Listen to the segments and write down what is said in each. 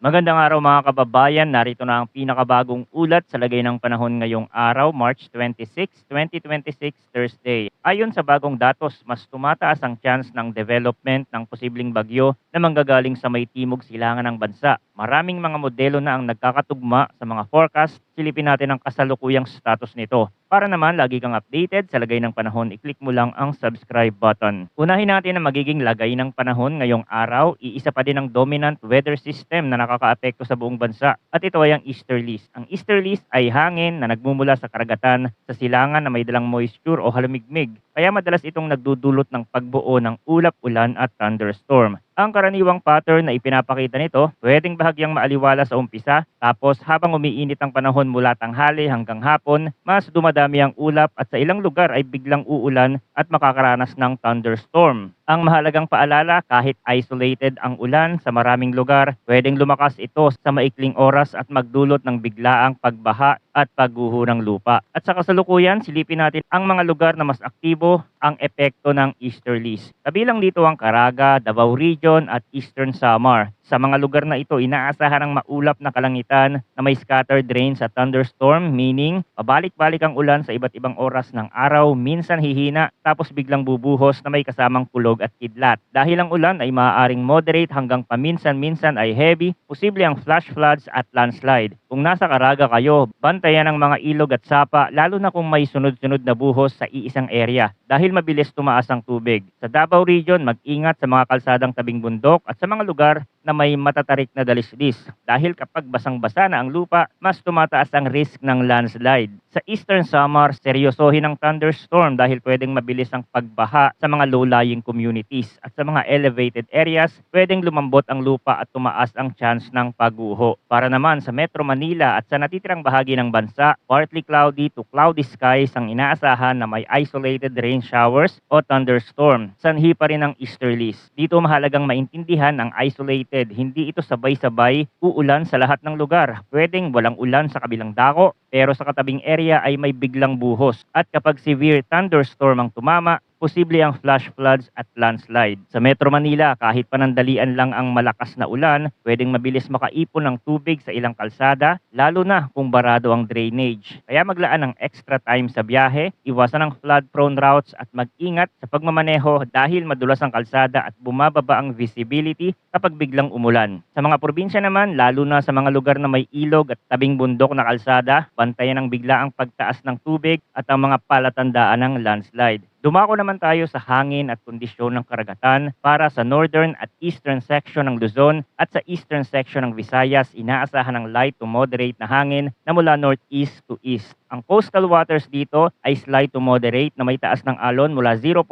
Magandang araw mga kababayan, narito na ang pinakabagong ulat sa lagay ng panahon ngayong araw, March 26, 2026, Thursday. Ayon sa bagong datos, mas tumataas ang chance ng development ng posibleng bagyo na manggagaling sa may timog silangan ng bansa. Maraming mga modelo na ang nagkakatugma sa mga forecast, silipin natin ang kasalukuyang status nito. Para naman lagi kang updated sa lagay ng panahon, i-click mo lang ang subscribe button. Unahin natin ang magiging lagay ng panahon ngayong araw. Iisa pa din ang dominant weather system na nakakaapekto sa buong bansa at ito ay ang easterlies. Ang easterlies ay hangin na nagmumula sa karagatan sa silangan na may dalang moisture o halamigmig. Kaya madalas itong nagdudulot ng pagbuo ng ulap, ulan at thunderstorm. Ang karaniwang pattern na ipinapakita nito, pwedeng bahagyang maaliwala sa umpisa, tapos habang umiinit ang panahon mula tanghali hanggang hapon, mas dumadami ang ulap at sa ilang lugar ay biglang uulan at makakaranas ng thunderstorm. Ang mahalagang paalala, kahit isolated ang ulan sa maraming lugar, pwedeng lumakas ito sa maikling oras at magdulot ng biglaang pagbaha at pagguho ng lupa. At sa kasalukuyan, silipin natin ang mga lugar na mas aktibo ang epekto ng easterlies. Kabilang dito ang Caraga, Davao Region at Eastern Samar. Sa mga lugar na ito, inaasahan ang maulap na kalangitan na may scattered rains at thunderstorm, meaning pabalik-balik ang ulan sa iba't ibang oras ng araw, minsan hihina, tapos biglang bubuhos na may kasamang kulog at kidlat. Dahil ang ulan ay maaaring moderate hanggang paminsan-minsan ay heavy, posible ang flash floods at landslide. Kung nasa Caraga kayo, bantayan ang mga ilog at sapa, lalo na kung may sunod-sunod na buhos sa iisang area dahil mabilis tumaas ang tubig. Sa Davao Region, mag-ingat sa mga kalsadang tabing bundok at sa mga lugar na may matatarik na dalisdis dahil kapag basang-basa na ang lupa, mas tumataas ang risk ng landslide. Sa Eastern Samar, seryosohin ang thunderstorm dahil pwedeng mabilis ang pagbaha sa mga low-lying communities at sa mga elevated areas, pwedeng lumambot ang lupa at tumaas ang chance ng pagguho. Para naman sa Metro Manila at sa natitirang bahagi ng bansa, partly cloudy to cloudy skies ang inaasahan na may isolated rain showers o thunderstorm. Sanhi pa rin ang easterlies. Dito mahalagang maintindihan ang isolated. Hindi ito sabay-sabay uulan sa lahat ng lugar. Pwedeng walang ulan sa kabilang dako, pero sa katabing area ay may biglang buhos. At kapag severe thunderstorm ang tumama, posible ang flash floods at landslide. Sa Metro Manila, kahit panandalian lang ang malakas na ulan, pwedeng mabilis makaipon ng tubig sa ilang kalsada, lalo na kung barado ang drainage. Kaya maglaan ng extra time sa biyahe, iwasan ang flood-prone routes at mag-ingat sa pagmamaneho dahil madulas ang kalsada at bumababa ang visibility kapag biglang umulan. Sa mga probinsya naman, lalo na sa mga lugar na may ilog at tabing bundok na kalsada, bantayan ang biglaang pagtaas ng tubig at ang mga palatandaan ng landslide. Dumako naman tayo sa hangin at kondisyon ng karagatan para sa northern at eastern section ng Luzon at sa eastern section ng Visayas, inaasahan ng light to moderate na hangin na mula northeast to east. Ang coastal waters dito ay slight to moderate na may taas ng alon mula 0.6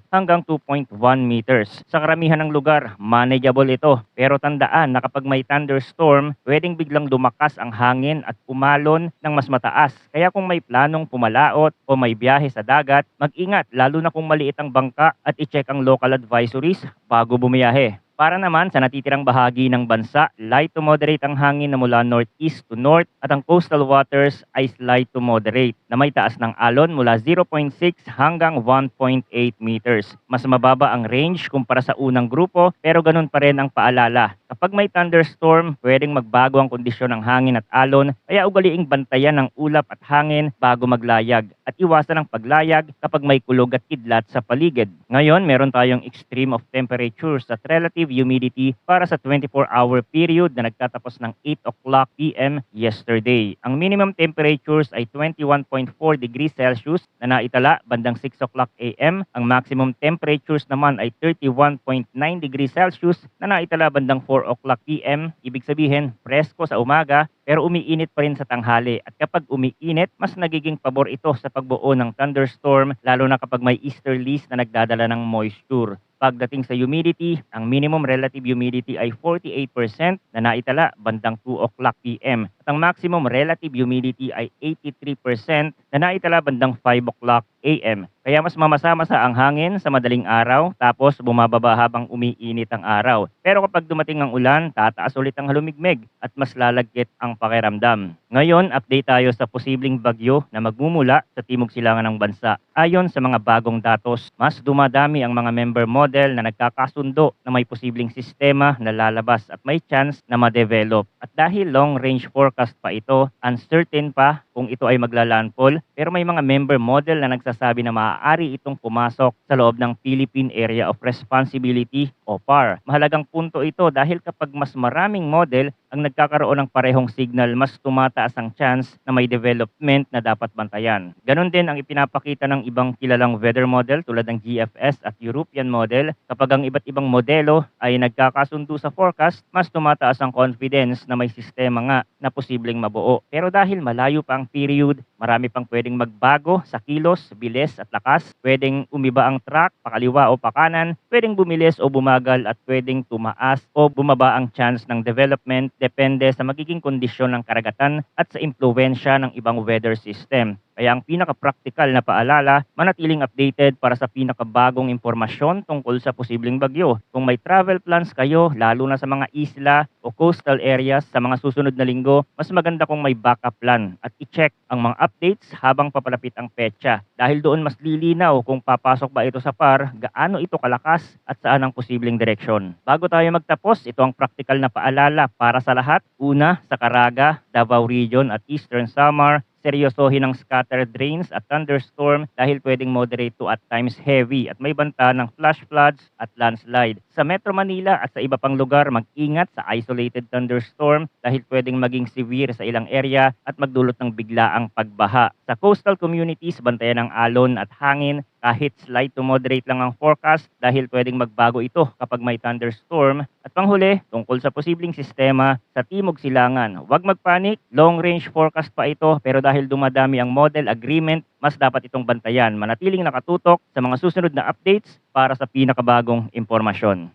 hanggang 2.1 meters. Sa karamihan ng lugar, manageable ito. Pero tandaan na kapag may thunderstorm, pwedeng biglang lumakas ang hangin at pumalon ng mas mataas. Kaya kung may planong pumalaot o may biyahe sa dagat, mag-ingat lalo na kung maliit ang bangka at i-check ang local advisories bago bumiyahe. Para naman sa natitirang bahagi ng bansa, light to moderate ang hangin na mula northeast to north at ang coastal waters ay slight to moderate na may taas ng alon mula 0.6 hanggang 1.8 meters. Mas mababa ang range kumpara sa unang grupo pero ganun pa rin ang paalala. Kapag may thunderstorm, pwedeng magbago ang kondisyon ng hangin at alon kaya ugaliing bantayan ng ulap at hangin bago maglayag at iwasan ang paglayag kapag may kulog at kidlat sa paligid. Ngayon, meron tayong extreme of temperatures at relative humidity para sa 24-hour period na nagtatapos ng 8 o'clock p.m. yesterday. Ang minimum temperatures ay 21.4 degrees Celsius na naitala bandang 6 o'clock a.m. Ang maximum temperatures naman ay 31.9 degrees Celsius na naitala bandang 4 o'clock p.m. Ibig sabihin, presko sa umaga pero umiinit pa rin sa tanghali. At kapag umiinit, mas nagiging pabor ito sa pagbuo ng thunderstorm lalo na kapag may easterlies na nagdadala ng moisture. Pagdating sa humidity, ang minimum relative humidity ay 48% na naitala bandang 2 o'clock p.m. At ang maximum relative humidity ay 83% na naitala bandang 5 o'clock AM. Kaya mas mamasa-masa ang hangin sa madaling araw tapos bumababa habang umiinit ang araw. Pero kapag dumating ang ulan, tataas ulit ang halumigmig at mas lalagkit ang pakiramdam. Ngayon, update tayo sa posibleng bagyo na magmumula sa timog silangan ng bansa. Ayon sa mga bagong datos, mas dumadami ang mga member model na nagkakasundo na may posibleng sistema na lalabas at may chance na ma-develop. At dahil long range forecast pa ito, uncertain pa kung ito ay maglalandfall, pero may mga member model na nagsasabi na maaari itong pumasok sa loob ng Philippine Area of Responsibility o PAR. Mahalagang punto ito dahil kapag mas maraming model ang nagkakaroon ng parehong signal, mas tumataas ang chance na may development na dapat bantayan. Ganon din ang ipinapakita ng ibang kilalang weather model tulad ng GFS at European model. Kapag ang iba't ibang modelo ay nagkakasundo sa forecast, mas tumataas ang confidence na may sistema nga na posibleng mabuo. Pero dahil malayo pa ang period, marami pang pwedeng magbago sa kilos, bilis at lakas. Pwedeng umiba ang track, pakaliwa o pakanan, pwedeng bumilis o bumagal at pwedeng tumaas o bumaba ang chance ng development depende sa magiging kondisyon ng karagatan at sa impluwensya ng ibang weather system. Kaya ang pinaka-practical na paalala, manatiling updated para sa pinakabagong impormasyon tungkol sa posibleng bagyo. Kung may travel plans kayo, lalo na sa mga isla o coastal areas sa mga susunod na linggo, mas maganda kung may backup plan at i-check ang mga updates habang papalapit ang petsa. Dahil doon mas lilinaw kung papasok ba ito sa PAR, gaano ito kalakas at saan ang posibleng direksyon. Bago tayo magtapos, ito ang practical na paalala para sa lahat. Una, sa Caraga, Davao Region at Eastern Samar, seryosohin ang scattered rains at thunderstorm dahil pwedeng moderate to at times heavy at may banta ng flash floods at landslide. Sa Metro Manila at sa iba pang lugar, mag-ingat sa isolated thunderstorm dahil pwedeng maging severe sa ilang area at magdulot ng biglaang pagbaha. Sa coastal communities, bantayan ang alon at hangin kahit slight to moderate lang ang forecast dahil pwedeng magbago ito kapag may thunderstorm. At panghuli, tungkol sa posibleng sistema sa Timog Silangan. Huwag magpanik, long range forecast pa ito pero dahil dumadami ang model agreement, mas dapat itong bantayan. Manatiling nakatutok sa mga susunod na updates para sa pinakabagong impormasyon.